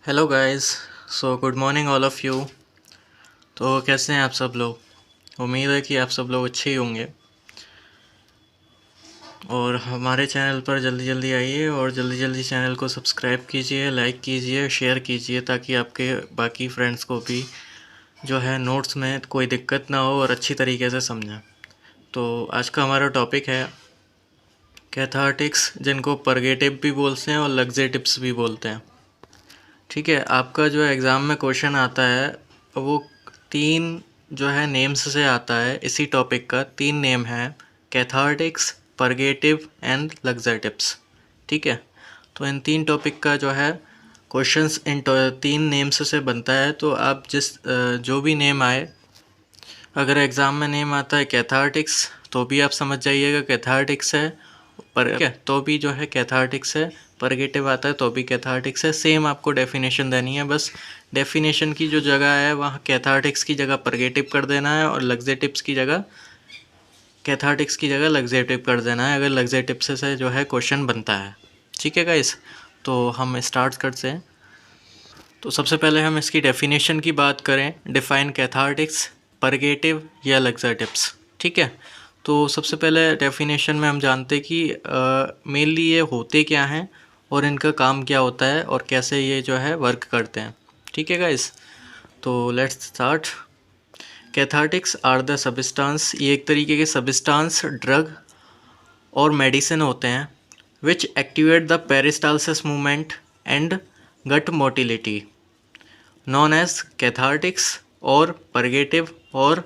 Hello guys. Good morning all of you. तो कैसे हैं आप सब लोग? उम्मीद है कि आप सब लोग अच्छे ही होंगे। और हमारे चैनल पर जल्दी जल्दी आइए और जल्दी जल्दी चैनल को सब्सक्राइब कीजिए, लाइक कीजिए, शेयर कीजिए, ताकि आपके बाकी फ्रेंड्स को भी जो है नोट्स में कोई दिक्कत ना हो और अच्छी तरीके से समझें। तो आज का हमारा टॉपिक है कैथार्टिक्स, जिनको परगेटिव भी बोलते हैं और लग्जेटिव्स भी बोलते हैं। ठीक है, आपका जो एग्ज़ाम में क्वेश्चन आता है वो तीन जो है नेम्स से आता है। इसी टॉपिक का तीन नेम है, कैथार्टिक्स, परगेटिव एंड लग्जेटिव्स। ठीक है, तो इन तीन टॉपिक का जो है क्वेश्चंस इन तीन नेम्स से बनता है। तो आप जो भी नेम आए, अगर एग्ज़ाम में नेम आता है कैथार्टिक्स तो भी आप समझ जाइएगा कैथार्टिक्स है, पर क्या तो भी जो है कैथार्टिक्स है। परगेटिव आता है तो भी कैथार्टिक्स है। सेम आपको डेफिनेशन देनी है, बस डेफिनेशन की जो जगह है वहाँ कैथार्टिक्स की जगह परगेटिव कर देना है और लग्जेटिव्स की जगह कैथार्टिक्स की जगह लग्जेटिव कर देना है, अगर लग्जेटिव्स से जो है क्वेश्चन बनता है। ठीक है गाइस, तो हम स्टार्ट करते हैं। तो सबसे पहले हम इसकी डेफिनेशन की बात करें, डिफाइन कैथार्टिक्स, परगेटिव या लग्जेटिव्स। ठीक है, तो सबसे पहले डेफिनेशन में हम जानते हैं कि मेनली ये होते क्या हैं और इनका काम क्या होता है और कैसे ये जो है वर्क करते हैं। ठीक है गाइस, तो let's start. Cathartics are the substance, ये एक तरीके के सब्सटेंस, ड्रग और मेडिसिन होते हैं which activate the peristalsis movement and gut motility, known as cathartics और परगेटिव और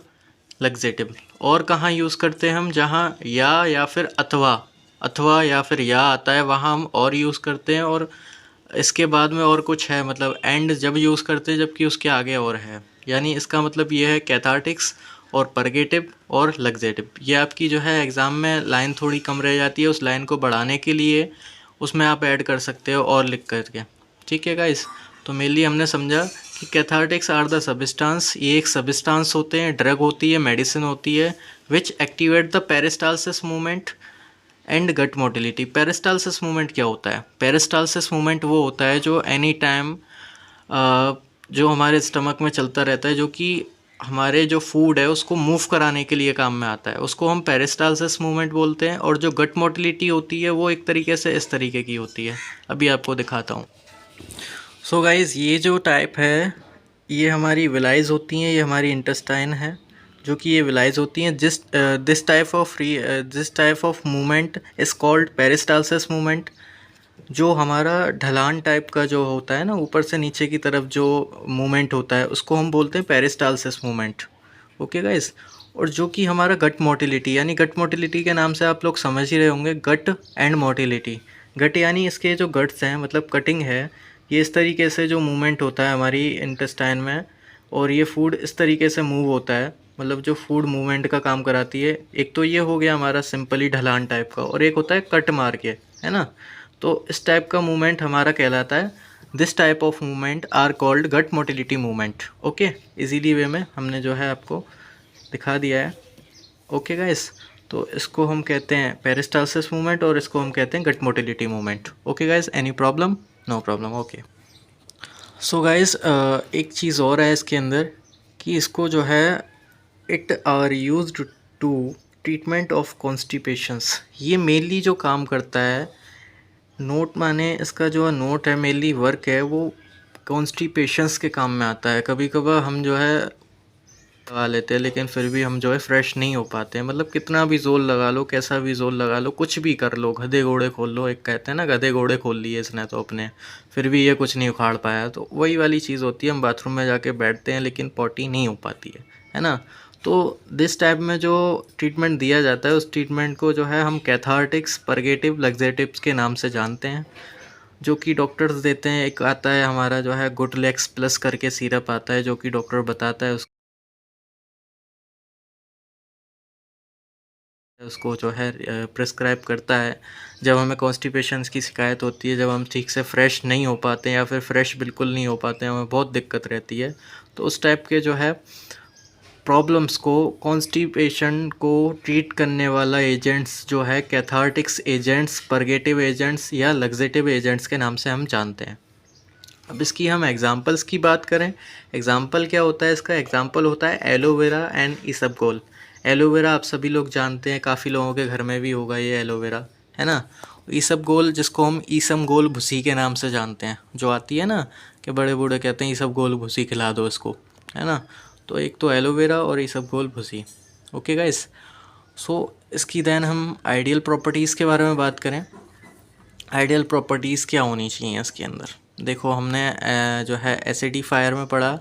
लग्जेटिव। और कहाँ यूज़ करते हैं हम, जहाँ या फिर अथवा या फिर या आता है वहाँ हम और यूज़ करते हैं, और इसके बाद में और कुछ है, मतलब एंड जब यूज़ करते हैं जबकि उसके आगे और है। यानी इसका मतलब ये है कैथार्टिक्स और परगेटिव और लग्जेटिव। ये आपकी जो है एग्ज़ाम में लाइन थोड़ी कम रह जाती है, उस लाइन को बढ़ाने के लिए उसमें आप ऐड कर सकते हो और लिख करके। ठीक है गाइस, तो मेनली हमने समझा कि कैथार्टिक्स आर द सब्सटेंस, ये एक सब्सटेंस होते हैं, ड्रग होती है, मेडिसिन होती है, which activate the peristalsis movement and gut motility. Peristalsis movement क्या होता है? पेरिस्टालसिस मूवमेंट वो होता है जो एनी टाइम जो हमारे स्टमक में चलता रहता है, जो कि हमारे जो फूड है उसको मूव कराने के लिए काम में आता है, उसको हम पेरिस्टालसिस मूवमेंट बोलते हैं। और जो गट मोटिलिटी होती है वो एक तरीके से इस तरीके की होती है, अभी आपको दिखाता हूँ। सो गाइज़, ये जो टाइप है ये हमारी विलाइज होती हैं, ये हमारी इंटेस्टाइन है जो कि ये विलाइज होती हैं। This type of movement is called peristalsis movement. जो हमारा ढलान टाइप का जो होता है ना, ऊपर से नीचे की तरफ जो मूवमेंट होता है उसको हम बोलते हैं पेरिस्टालसिस मूवमेंट। ओके गाइस, और जो कि हमारा गट मोटिलिटी, यानी गट मोटिलिटी के नाम से आप लोग समझ ही रहे होंगे, गट एंड मोटिलिटी। गट यानी इसके जो गट्स हैं, मतलब कटिंग है, ये इस तरीके से जो मूवमेंट होता है हमारी इंटेस्टाइन में, और ये फूड इस तरीके से मूव होता है, मतलब जो फूड मूवमेंट का काम कराती है। एक तो ये हो गया हमारा सिंपली ढलान टाइप का, और एक होता है कट मार के, है ना। तो इस टाइप का मूवमेंट हमारा कहलाता है, this type of movement are called gut motility movement. Okay, easily way में हमने जो है आपको दिखा दिया है। ओके गाइस, तो इसको हम कहते हैं पेरिस्टालसिस मूवमेंट और इसको हम कहते हैं gut motility movement. Okay guys, any problem? No problem. Okay, so guys, एक चीज़ और है इसके अंदर कि इसको जो है it are used to treatment of constipations. ये मेनली जो काम करता है, नोट माने इसका जो नोट है, मेनली वर्क है, वो कॉन्स्टिपेशंस के काम में आता है। कभी कभार हम जो है लगा लेते हैं लेकिन फिर भी हम जो है फ्रेश नहीं हो पाते हैं, मतलब कितना भी जोर लगा लो, कैसा भी जोर लगा लो, कुछ भी कर लो, गधे घोड़े खोल लो, एक कहते हैं ना, गधे घोड़े खोल लिए इसने तो अपने, फिर भी ये कुछ नहीं उखाड़ पाया। तो वही वाली चीज़ होती है, हम बाथरूम में जाके बैठते हैं लेकिन पॉटी नहीं हो पाती है ना। तो दिस टाइप में जो ट्रीटमेंट दिया जाता है, उस ट्रीटमेंट को जो है हम कैथार्टिक्स, परगेटिव, लग्जेटिव्स के नाम से जानते हैं, जो कि डॉक्टर्स देते हैं। एक आता है हमारा जो है गुडलेक्स प्लस करके सिरप आता है, जो कि डॉक्टर बताता है उसको जो है प्रिस्क्राइब करता है जब हमें कॉन्स्टिपेशंस की शिकायत होती है, जब हम ठीक से फ्रेश नहीं हो पाते हैं या फिर फ्रेश बिल्कुल नहीं हो पाते हैं, हमें बहुत दिक्कत रहती है। तो उस टाइप के जो है प्रॉब्लम्स को, कॉन्स्टिपेशन को ट्रीट करने वाला एजेंट्स जो है कैथार्टिक्स एजेंट्स, परगेटिव एजेंट्स या लग्जेटिव एजेंट्स के नाम से हम जानते हैं। अब इसकी हम एग्जांपल्स की बात करें, एग्जांपल क्या होता है इसका? एग्जांपल होता है एलोवेरा एंड इसबगोल। एलोवेरा आप सभी लोग जानते हैं, काफ़ी लोगों के घर में भी होगा ये एलोवेरा, है ना। इसबगोल जिसको हम ईसमगोल भुसी के नाम से जानते हैं, जो आती है ना कि बड़े बूढ़े कहते हैं इसबगोल भुसी खिला दो इसको, है ना। तो एक तो एलोवेरा और इसबगोल भुसी। ओके गाइस, सो इसकी दैन हम आइडियल प्रॉपर्टीज़ के बारे में बात करें। आइडियल प्रॉपर्टीज़ क्या होनी चाहिए इसके अंदर? देखो हमने जो है एसिडिफायर में पढ़ा,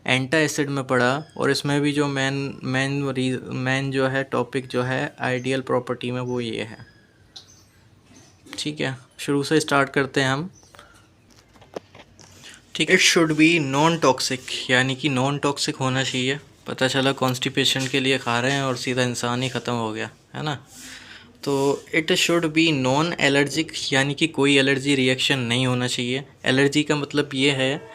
एंटा एसिड में पढ़ा, और इसमें भी जो मेन जो है टॉपिक जो है आइडियल प्रॉपर्टी में वो ये है। ठीक है, शुरू से स्टार्ट करते हैं हम। ठीक है, it should be non toxic, यानी कि नॉन टॉक्सिक होना चाहिए। पता चला कॉन्स्टिपेशन के लिए खा रहे हैं और सीधा इंसान ही ख़त्म हो गया, है ना। तो it should be non allergic, यानी कि कोई एलर्जी रिएक्शन नहीं होना चाहिए। एलर्जी का मतलब ये है,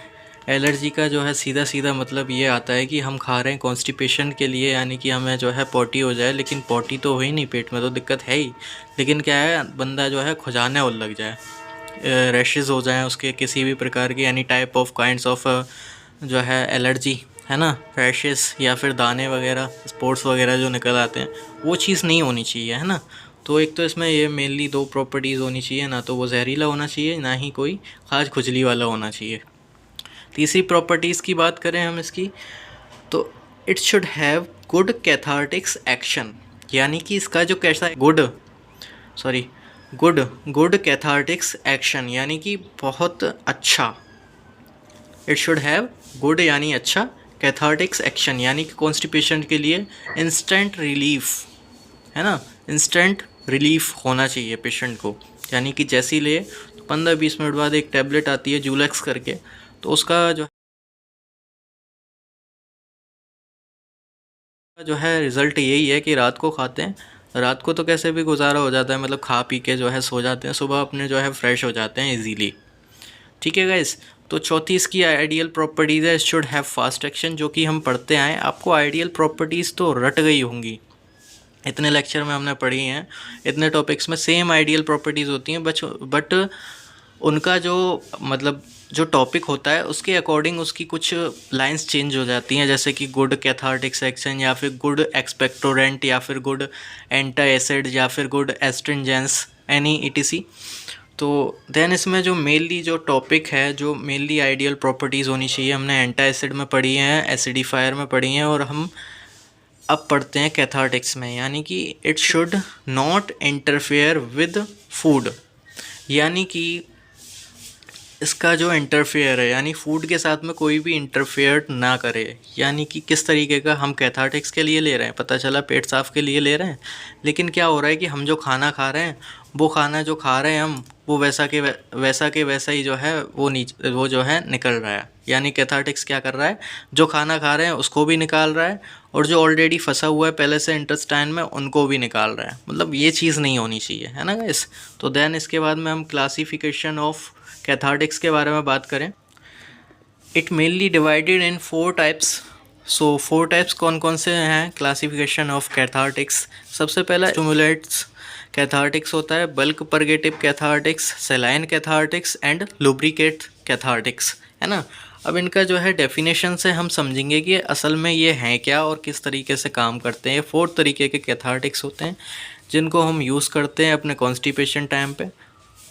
एलर्जी का जो है सीधा सीधा मतलब ये आता है कि हम खा रहे हैं कॉन्स्टिपेशन के लिए, यानी कि हमें जो है पॉटी हो जाए, लेकिन पॉटी तो हो ही नहीं, पेट में तो दिक्कत है ही, लेकिन क्या है बंदा जो है खुजाने और लग जाए, रैशेस हो जाएं उसके किसी भी प्रकार की, any type of kinds of जो है एलर्जी, है ना, रैशेस या फिर दाने वगैरह, स्पॉट्स वगैरह जो निकल आते हैं, वो चीज़ नहीं होनी चाहिए, है ना। तो एक तो इसमें ये मेनली दो प्रॉपर्टीज़ होनी चाहिए, ना तो वो जहरीला होना चाहिए, ना ही कोई खाज खुजली वाला होना चाहिए। तीसरी प्रॉपर्टीज़ की बात करें हम इसकी, तो it should have good cathartics action, यानी कि इसका जो कैसा गुड कैथार्टिक्स एक्शन, यानी कि बहुत अच्छा। इट शुड हैव गुड यानी अच्छा, कैथार्टिक्स एक्शन यानी कि कॉन्स्टिपेशन के लिए इंस्टेंट रिलीफ, है ना, इंस्टेंट रिलीफ होना चाहिए पेशेंट को, यानी कि जैसी ले तो 15-20 मिनट बाद एक टैबलेट आती है जूलेक्स करके, तो उसका जो है रिज़ल्ट यही है कि रात को खाते हैं, रात को तो कैसे भी गुजारा हो जाता है, मतलब खा पी के जो है सो जाते हैं, सुबह अपने जो है फ्रेश हो जाते हैं इजीली। ठीक है गाइस, तो चौथी इसकी आइडियल प्रॉपर्टीज़ है, शुड हैव फास्ट एक्शन, जो कि हम पढ़ते आए। आपको आइडियल प्रॉपर्टीज़ तो रट गई होंगी, इतने लेक्चर में हमने पढ़ी हैं, इतने टॉपिक्स में सेम आइडियल प्रॉपर्टीज़ होती हैं, बट उनका जो मतलब जो टॉपिक होता है उसके अकॉर्डिंग उसकी कुछ लाइंस चेंज हो जाती हैं, जैसे कि गुड कैथार्टिक्स एक्शन, या फिर गुड एक्सपेक्टोरेंट, या फिर गुड एंटा एसिड, या फिर गुड एस्ट्रिंजेंस, एनी ईटीसी। तो देन इसमें जो मेनली जो टॉपिक है, जो मेनली आइडियल प्रॉपर्टीज़ होनी चाहिए, हमने एंटा एसिड में पढ़ी हैं, एसिडिफायर में पढ़ी हैं, और हम अब पढ़ते हैं कैथार्टिक्स में, यानी कि it should not interfere with food, यानी कि इसका जो इंटरफेयर है, यानी फूड के साथ में कोई भी इंटरफेयर ना करे। यानी कि किस तरीके का, हम कैथार्टिक्स के लिए ले रहे हैं, पता चला पेट साफ़ के लिए ले रहे हैं, लेकिन क्या हो रहा है कि हम जो खाना खा रहे हैं, वो खाना जो खा रहे हैं हम, वो वैसा के वैसा ही जो है वो जो है निकल रहा है। यानी कैथार्टिक्स क्या कर रहा है, जो खाना खा रहे हैं उसको भी निकाल रहा है, और जो ऑलरेडी फंसा हुआ है पहले से इंटेस्टाइन में उनको भी निकाल रहा है। मतलब ये चीज़ नहीं होनी चाहिए, है ना गाइस। तो देन इसके बाद में हम क्लासिफिकेशन ऑफ कैथार्टिक्स के बारे में बात करें। It mainly divided in 4 types. So 4 types कौन कौन से हैं क्लासिफिकेशन ऑफ कैथार्टिक्स? सबसे पहला स्टिमुलेट्स कैथार्टिक्स होता है, bulk purgative cathartics, सेलाइन cathartics and lubricate cathartics, है ना। अब इनका जो है डेफिनेशन से हम समझेंगे कि असल में ये हैं क्या और किस तरीके से काम करते हैं। 4 तरीके के कैथार्टिक्स होते हैं जिनको हम यूज़ करते हैं अपने कॉन्स्टिपेशन टाइम पे।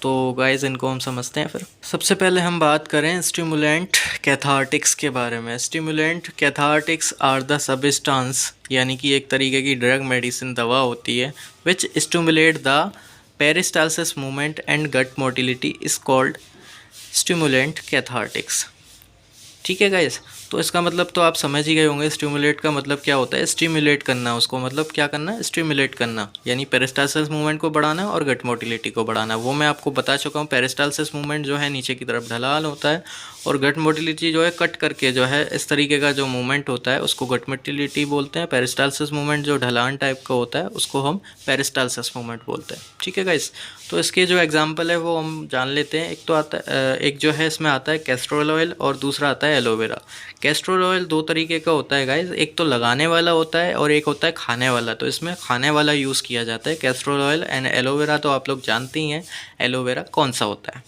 तो गाइस इनको हम समझते हैं फिर। सबसे पहले हम बात करें स्टिमुलेंट कैथार्टिक्स के बारे में। Stimulant cathartics are the substance, यानी कि एक तरीके की ड्रग मेडिसिन दवा होती है, which stimulate the peristalsis movement and gut motility is called stimulant cathartics. ठीक है गाइस, तो इसका मतलब तो आप समझ ही गए होंगे स्टिमुलेट का मतलब क्या होता है। स्टिमुलेट करना, उसको मतलब क्या करना है, स्टिमुलेट करना, यानी पेरिस्टालसिस मूवमेंट को बढ़ाना और गट मोटिलिटी को बढ़ाना। वो मैं आपको बता चुका हूँ। पेरिस्टालसिस मूवमेंट जो है नीचे की तरफ ढलान होता है, और गट मोटिलिटी जो है कट करके जो है इस तरीके का जो मूवमेंट होता है उसको गट मोटिलिटी बोलते हैं। पेरिस्टालसिस मूवमेंट जो ढलान टाइप का होता है उसको हम पेरिस्टालसिस मूवमेंट बोलते हैं। ठीक है गाइस, तो इसके जो एग्जाम्पल है वो हम जान लेते हैं। एक तो आता है, एक जो है इसमें आता है कैस्ट्रोल ऑयल, और दूसरा आता है एलोवेरा। कैस्ट्रोल ऑयल 2 तरीके का होता है गाइस, एक तो लगाने वाला होता है और एक होता है खाने वाला। तो इसमें खाने वाला यूज़ किया जाता है कैस्ट्रोल ऑयल, एंड एलोवेरा तो आप लोग जानते ही हैं एलोवेरा कौन सा होता है।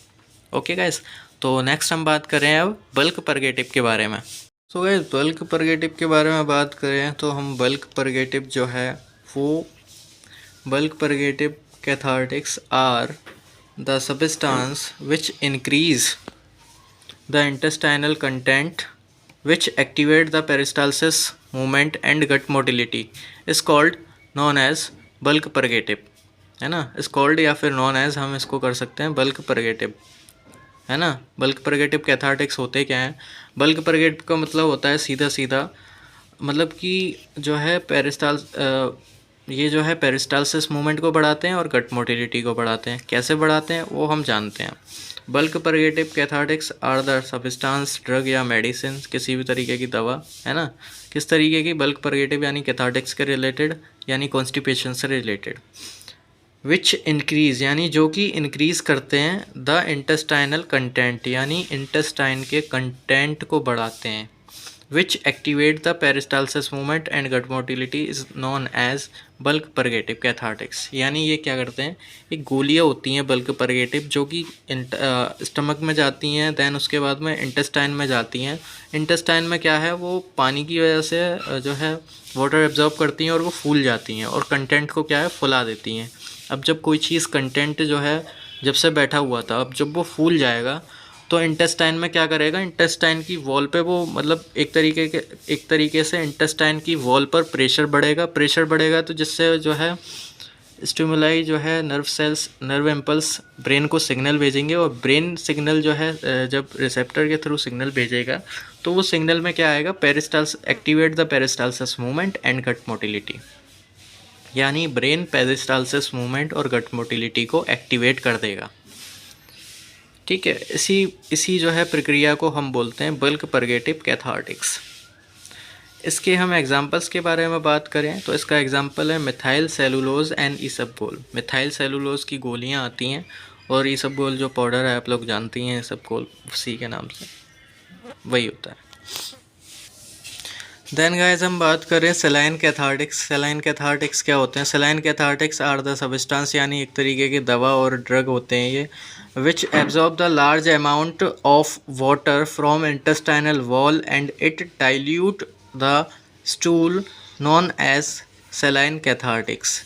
ओके गाइस, तो नेक्स्ट हम बात करें अब बल्क परगेटिव के बारे में। सो गाइस, बल्क परगेटिव के बारे में बात करें तो हम बल्क परगेटिव जो है वो bulk purgative cathartics are the substance which increase the intestinal content which activate the peristalsis movement and gut motility is called known as bulk purgative, है ना। is called या फिर known as हम इसको कर सकते हैं bulk purgative, है ना। bulk purgative कैथार्टिक्स होते क्या हैं? bulk purgative का मतलब होता है सीधा सीधा, मतलब कि जो है ये जो है पेरिस्टालसिस मूवमेंट को बढ़ाते हैं और गट मोटिलिटी को बढ़ाते हैं। कैसे बढ़ाते हैं वो हम जानते हैं। Bulk purgative cathartics are the substance, drug या मेडिसिन, किसी भी तरीके की दवा, है ना। किस तरीके की? बल्क परगेटिव यानी कैथार्टिक्स के रिलेटेड, यानी कॉन्स्टिपेशन से रिलेटेड। विच इंक्रीज यानी जो कि इंक्रीज करते हैं द इंटेस्टाइनल कंटेंट यानी इंटेस्टाइन के कंटेंट को बढ़ाते हैं। Which activate the peristalsis movement and gut motility is known as bulk purgative cathartics. यानी ये क्या करते हैं, एक गोलियाँ होती हैं बल्क परगेटिव जो कि स्टमक में जाती हैं, दैन उसके बाद में इंटेस्टाइन में जाती हैं। इंटेस्टाइन में क्या है, वो पानी की वजह से जो है वाटर एब्जॉर्ब करती हैं और वो फूल जाती हैं और कंटेंट को क्या है, फुला देती हैं। अब जब कोई चीज़ कंटेंट जो है जब से बैठा हुआ था, अब जब वो फूल जाएगा तो इंटेस्टाइन में क्या करेगा, इंटेस्टाइन की वॉल पे वो मतलब एक तरीके से इंटेस्टाइन की वॉल पर प्रेशर बढ़ेगा तो जिससे जो है स्टिमुलाई जो है nerve cells, nerve impulse brain को सिग्नल भेजेंगे और ब्रेन सिग्नल जो है जब रिसेप्टर के थ्रू सिग्नल भेजेगा तो वो सिग्नल में क्या आएगा, activate the peristalsis movement and gut motility. यानी ब्रेन पेरिस्टालसिस मूवमेंट और गट मोटिलिटी को एक्टिवेट कर देगा। ठीक है, इसी जो है प्रक्रिया को हम बोलते हैं बल्क परगेटिव कैथार्टिक्स। इसके हम एग्जांपल्स के बारे में बात करें तो इसका एग्जांपल है methyl cellulose and isabgol. Methyl cellulose की गोलियां आती हैं और ईसबगोल जो पाउडर है आप लोग जानती हैं, ईसबगोल सी के नाम से वही होता है। देन गाइस हम बात करें सेलाइन कैथार्टिक्स। सेलाइन कैथार्टिक्स क्या होते हैं? Saline cathartics are the substance यानी एक तरीके की दवा और ड्रग होते हैं ये, which absorb the large amount of water from intestinal wall and it dilute the stool, known as saline cathartics.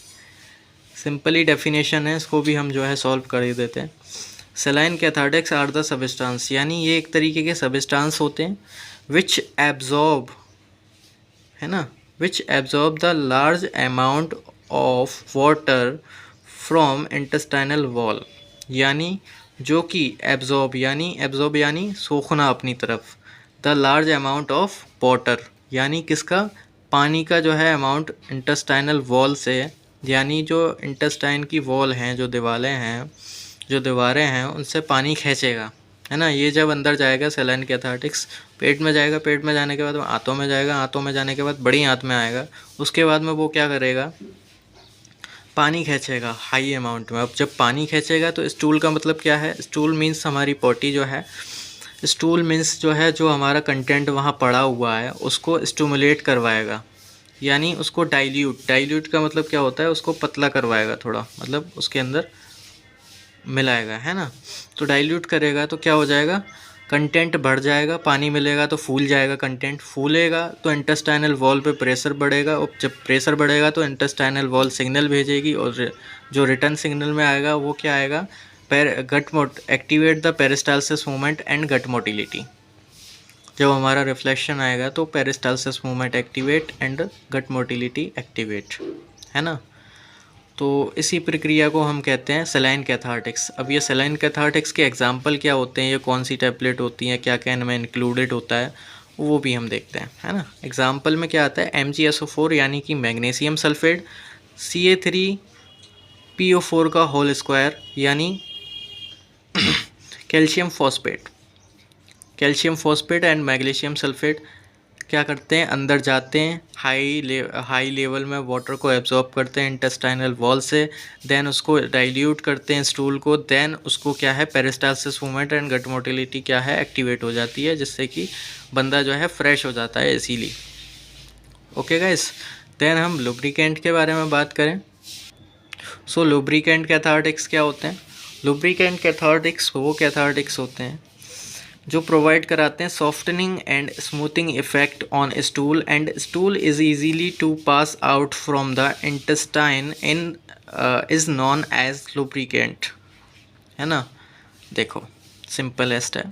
Simply definition है, इसको भी हम जो है सॉल्व कर ही देते हैं। Saline cathartics are the substance यानी ये एक तरीके के सब्सटेंस होते हैं विच एब्जॉर्ब, है ना, विच absorb the large amount of water from intestinal wall, यानी जो कि एब्जॉर्ब यानी सोखना अपनी तरफ, the large amount of water यानी किसका, पानी का जो है अमाउंट इंटेस्टाइनल वॉल से, यानी जो इंटेस्टाइन की वॉल हैं, जो दीवारें हैं उनसे पानी खींचेगा, है ना। ये जब अंदर जाएगा सेलाइन कैथार्टिक्स, पेट में जाएगा, पेट में जाने के बाद आंतों में जाएगा, आंतों में जाने के बाद बड़ी आंत में आएगा, उसके बाद में वो क्या करेगा, पानी खींचेगा हाई अमाउंट में। अब जब पानी खींचेगा तो स्टूल का मतलब क्या है, स्टूल मीन्स हमारी पॉटी जो है, स्टूल मीन्स जो है जो हमारा कंटेंट वहाँ पड़ा हुआ है उसको स्टिमुलेट करवाएगा, यानी उसको डाइल्यूट का मतलब क्या होता है, उसको पतला करवाएगा थोड़ा, मतलब उसके अंदर मिलाएगा, है ना। तो डाइल्यूट करेगा तो क्या हो जाएगा, कंटेंट बढ़ जाएगा, पानी मिलेगा तो फूल जाएगा, कंटेंट फूलेगा तो इंटेस्टाइनल वॉल पे प्रेशर बढ़ेगा और जब प्रेशर बढ़ेगा तो इंटेस्टाइनल वॉल सिग्नल भेजेगी और जो रिटर्न सिग्नल में आएगा वो क्या आएगा, activate the peristalsis movement and gut motility. जब हमारा रिफ्लेक्शन आएगा तो peristalsis movement activate and gut motility activate, है ना। तो इसी प्रक्रिया को हम कहते हैं सेलाइन कैथार्टिक्स। अब ये सेलाइन कैथार्टिक्स के एग्जांपल क्या होते हैं, ये कौन सी टैबलेट होती हैं, क्या क्या इनमें इंक्लूडेड होता है, वो भी हम देखते हैं, है ना। एग्जांपल में क्या आता है, MgSO4 यानी कि मैग्नीशियम सल्फेट, Ca3PO4 का होल स्क्वायर यानी calcium phosphate and magnesium sulphate क्या करते हैं, अंदर जाते हैं, हाई लेवल में वाटर को एब्जॉर्ब करते हैं इंटेस्टाइनल वॉल से, देन उसको डाइल्यूट करते हैं स्टूल को, देन उसको क्या है, peristalsis movement and gut motility क्या है, एक्टिवेट हो जाती है, जिससे कि बंदा जो है फ्रेश हो जाता है इसीलिए। ओके गाइस, देन हम लुब्रिकेंट के बारे में बात करें। सो लुब्रिकेंट कैथार्टिक्स क्या होते हैं, लुब्रिकेंट कैथार्टिक्स वो कैथार्टिक्स होते हैं जो प्रोवाइड कराते हैं softening and smoothing effect on stool, and stool is easily to pass out from the intestine in is known as lubricant, है ना। देखो सिंपलेस्ट है,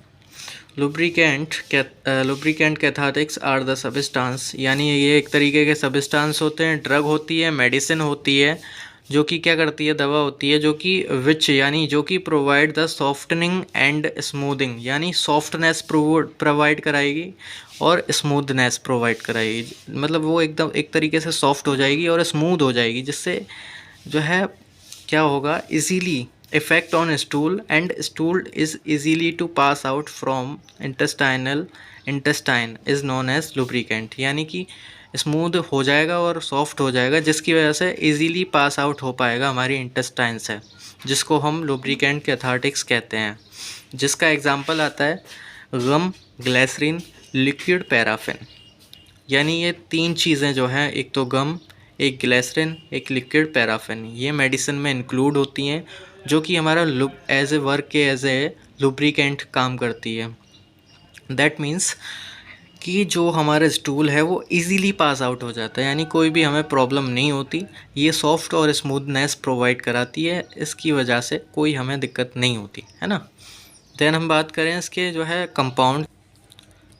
lubricant cathartics are the substance, यानी ये एक तरीके के सब्सटेंस होते हैं, ड्रग होती है, मेडिसिन होती है, जो कि क्या करती है, दवा होती है, जो कि विच यानी जो कि provide the softening and smoothing, यानी सॉफ्टनेस प्रोवाइड कराएगी और स्मूथनेस प्रोवाइड कराएगी, मतलब वो एकदम एक तरीके से सॉफ्ट हो जाएगी और स्मूथ हो जाएगी, जिससे जो है क्या होगा, easily effect on stool, and stool is easily to pass out from intestine is known as lubricant, यानी कि स्मूथ हो जाएगा और सॉफ्ट हो जाएगा, जिसकी वजह से इजीली पास आउट हो पाएगा हमारी इंटेस्टाइन से, जिसको हम लुब्रिकेंट कैथार्टिक्स कहते हैं। जिसका एग्जांपल आता है गम, ग्लिसरीन, लिक्विड पैराफिन, यानी ये तीन चीज़ें जो हैं, एक तो गम, एक ग्लिसरीन, एक लिक्विड पैराफिन, ये मेडिसिन में इंक्लूड होती हैं, जो कि हमारा एज ए वर्क के एज ए लुब्रिकेंट काम करती है। दैट मीन्स कि जो हमारा स्टूल है वो इजीली पास आउट हो जाता है, यानी कोई भी हमें प्रॉब्लम नहीं होती, ये सॉफ्ट और स्मूथनेस प्रोवाइड कराती है, इसकी वजह से कोई हमें दिक्कत नहीं होती, है ना। देन हम बात करें इसके जो है कंपाउंड।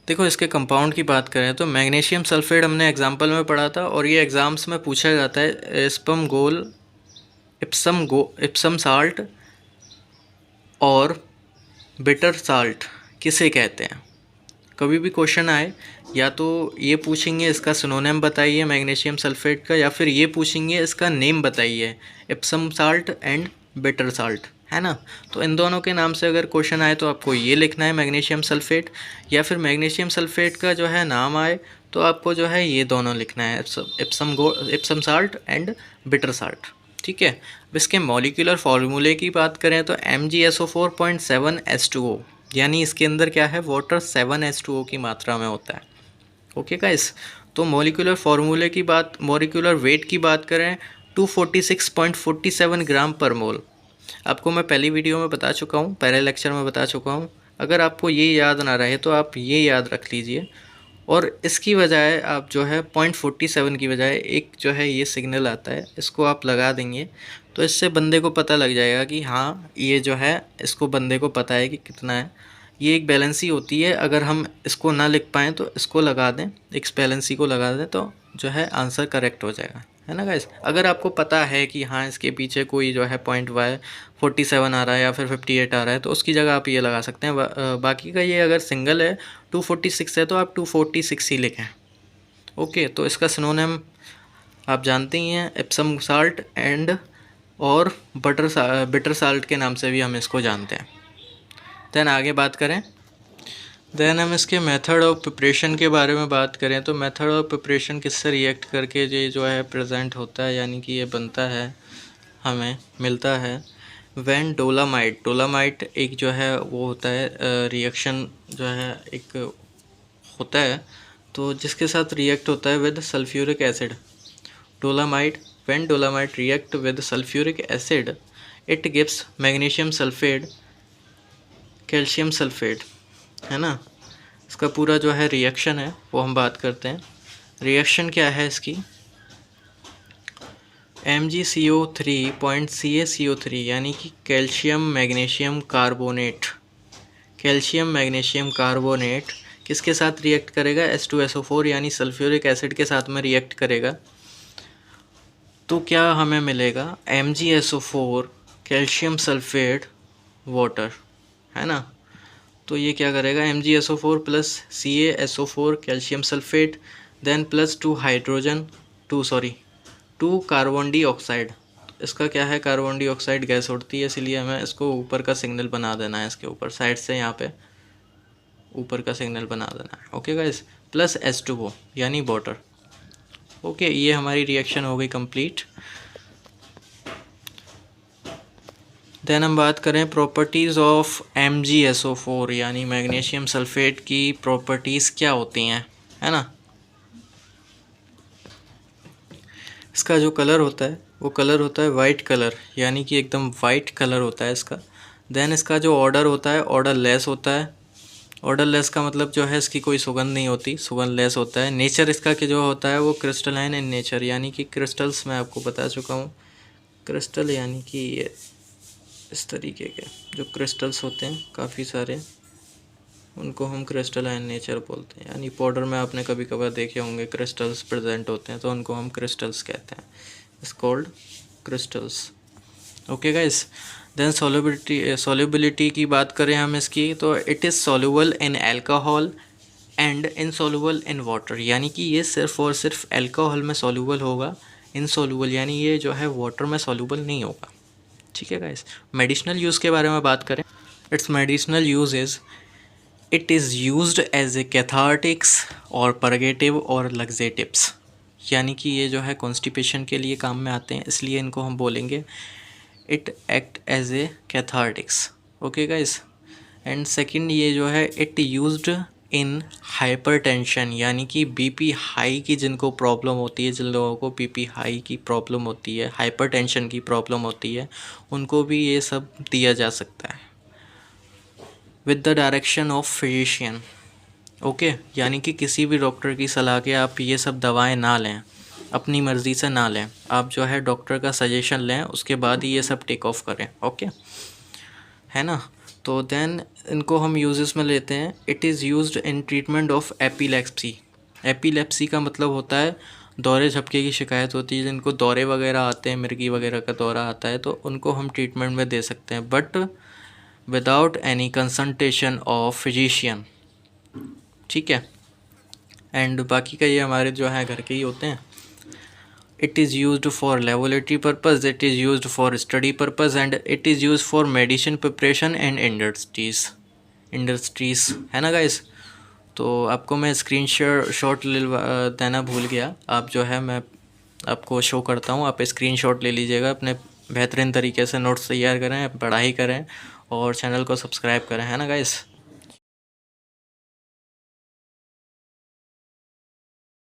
देखो इसके कंपाउंड की बात करें तो मैग्नीशियम सल्फेट हमने एग्जाम्पल में पढ़ा था, और ये एग्ज़ाम्स में पूछा जाता है, इप्सम साल्ट और बिटर साल्ट किसे कहते हैं। कभी भी क्वेश्चन आए, या तो ये पूछेंगे इसका सिनोनिम बताइए मैग्नीशियम सल्फेट का, या फिर ये पूछेंगे इसका नेम बताइए, Epson salt and bitter salt, है ना। तो इन दोनों के नाम से अगर क्वेश्चन आए तो आपको ये लिखना है मैग्नीशियम सल्फेट, या फिर मैग्नीशियम सल्फेट का जो है नाम आए तो आपको जो है ये दोनों लिखना है, Epson salt and bitter salt, ठीक है। अब इसके मॉलिक्यूलर फार्मूले की बात करें तो MgSO4.7H2O, यानी इसके अंदर क्या है, वाटर 7H2O की मात्रा में होता है। ओके गाइस, तो मॉलिक्यूलर फार्मूले की बात, मॉलिक्यूलर वेट की बात करें 246.47 ग्राम पर मोल। आपको मैं पहली वीडियो में बता चुका हूँ, पहले लेक्चर में बता चुका हूँ, अगर आपको ये याद ना रहे तो आप ये याद रख लीजिए, और इसकी बजाय आप जो है 0.47 की बजाय एक जो है ये सिग्नल आता है, इसको आप लगा देंगे, तो इससे बंदे को पता लग जाएगा कि हाँ ये जो है, इसको बंदे को पता है कि कितना है। ये एक बैलेंसी होती है, अगर हम इसको ना लिख पाएँ तो इसको लगा दें, एक बैलेंसी को लगा दें, तो जो है आंसर करेक्ट हो जाएगा, है ना गाइस। अगर आपको पता है कि हाँ इसके पीछे कोई जो है पॉइंट 47 आ रहा है या फिर 58 आ रहा है, तो उसकी जगह आप ये लगा सकते हैं। बाकी का ये अगर सिंगल है 246 है तो आप 246 ही लिखें। ओके, तो इसका सिनोनिम आप जानते ही हैं, एप्सम साल्ट एंड और बिटर साल्ट के नाम से भी हम इसको जानते हैं। देन आगे बात करें, देन हम इसके मेथड ऑफ प्रिपरेशन के बारे में बात करें तो मेथड ऑफ प्रिपरेशन किससे रिएक्ट करके ये जो है प्रेजेंट होता है, यानी कि ये बनता है, हमें मिलता है व्हेन डोलामाइट एक जो है वो होता है रिएक्शन जो है एक होता है, तो जिसके साथ रिएक्ट होता है with sulphuric acid. When dolomite react with sulphuric acid it gives magnesium sulphate, calcium sulphate, है ना। इसका पूरा जो है रिएक्शन है वो हम बात करते हैं। रिएक्शन क्या है इसकी, MgCO3.CaCO3, यानी कि कैल्शियम मैग्नीशियम कार्बोनेट किसके साथ रिएक्ट करेगा, H2SO4 यानी सल्फ्यूरिक एसिड के साथ में रिएक्ट करेगा, तो क्या हमें मिलेगा, MgSO4 कैल्शियम सल्फेट वाटर, है ना। तो ये क्या करेगा, MgSO4 plus CaSO4 calcium sulphate, then plus 2 carbon dioxide. इसका क्या है, कार्बन डाइऑक्साइड गैस उड़ती है, इसलिए हमें इसको ऊपर का सिग्नल बना देना है, इसके ऊपर साइड से यहाँ पे ऊपर का सिग्नल बना देना है। ओके गाइस, प्लस H2O यानी वाटर। ओके, ये हमारी रिएक्शन हो गई कंप्लीट। देन हम बात करें प्रॉपर्टीज़ ऑफ MgSO4 यानी मैग्नीशियम सल्फेट की प्रॉपर्टीज़ क्या होती हैं, है ना। इसका जो कलर होता है वो कलर होता है वाइट कलर, यानी कि एकदम वाइट कलर होता है इसका। देन इसका जो ऑर्डर होता है ऑर्डर लेस होता है। ऑर्डर लेस का मतलब जो है इसकी कोई सुगंध नहीं होती, सुगंध लेस होता है। नेचर इसका कि जो होता है वो क्रिस्टलाइन इन नेचर, यानी कि क्रिस्टल्स मैं आपको बता चुका हूँ। क्रिस्टल यानी कि ये इस तरीके के जो क्रिस्टल्स होते हैं काफ़ी सारे, उनको हम क्रिस्टलाइन नेचर बोलते हैं। यानी पाउडर में आपने कभी कभार देखे होंगे क्रिस्टल्स प्रेजेंट होते हैं, तो उनको हम क्रिस्टल्स कहते हैं। It's called crystals. Okay guys. Then solubility की बात करें हम इसकी, तो it is soluble in alcohol and insoluble in water, यानी कि ये सिर्फ और सिर्फ अल्कोहल में सॉल्युबल होगा। इनसॉल्युबल यानी ये जो है वाटर में सॉल्युबल नहीं होगा। ठीक है गाइस। मेडिसिनल यूज़ के बारे में बात करें, its medicinal use is it is used as a cathartics और परगेटिव और लग्जेटिव्स, यानी कि ये जो है कॉन्स्टिपेशन के लिए काम में आते हैं, इसलिए इनको हम बोलेंगे it act as a cathartics. Okay guys. And second ये जो है इट यूज्ड इन हाइपरटेंशन, यानी कि बीपी हाई की जिनको प्रॉब्लम होती है, जिन लोगों को बीपी हाई की प्रॉब्लम होती है, हाइपरटेंशन की प्रॉब्लम होती है, उनको भी ये सब दिया जा सकता है with the direction of physician. Okay, यानी कि किसी भी डॉक्टर की सलाह के आप ये सब दवाएं ना लें, अपनी मर्ज़ी से ना लें, आप जो है डॉक्टर का सजेशन लें, उसके बाद ही ये सब टेक ऑफ करें। ओके, है ना। तो देन इनको हम यूजेस में लेते हैं। It is used in treatment of epilepsy. Epilepsy का मतलब होता है दौरे झपके की शिकायत होती है, जिनको दौरे वगैरह आते हैं, मिर्गी वगैरह का दौरा आता है, तो उनको हम ट्रीटमेंट में दे सकते हैं, but without any consultation of physician. ठीक है। एंड बाकी का ये हमारे जो है घर के ही होते हैं। It is used for laboratory purpose, it is used for study purpose and it is used for medicine preparation and industries, है ना गाइस। तो आपको मैं स्क्रीन शॉट देना भूल गया, आप जो है मैं आपको शो करता हूँ, आप स्क्रीन शॉट ले लीजिएगा, अपने बेहतरीन तरीके से नोट्स तैयार करें, पढ़ाई करें और चैनल को सब्सक्राइब करें, है ना गाइस।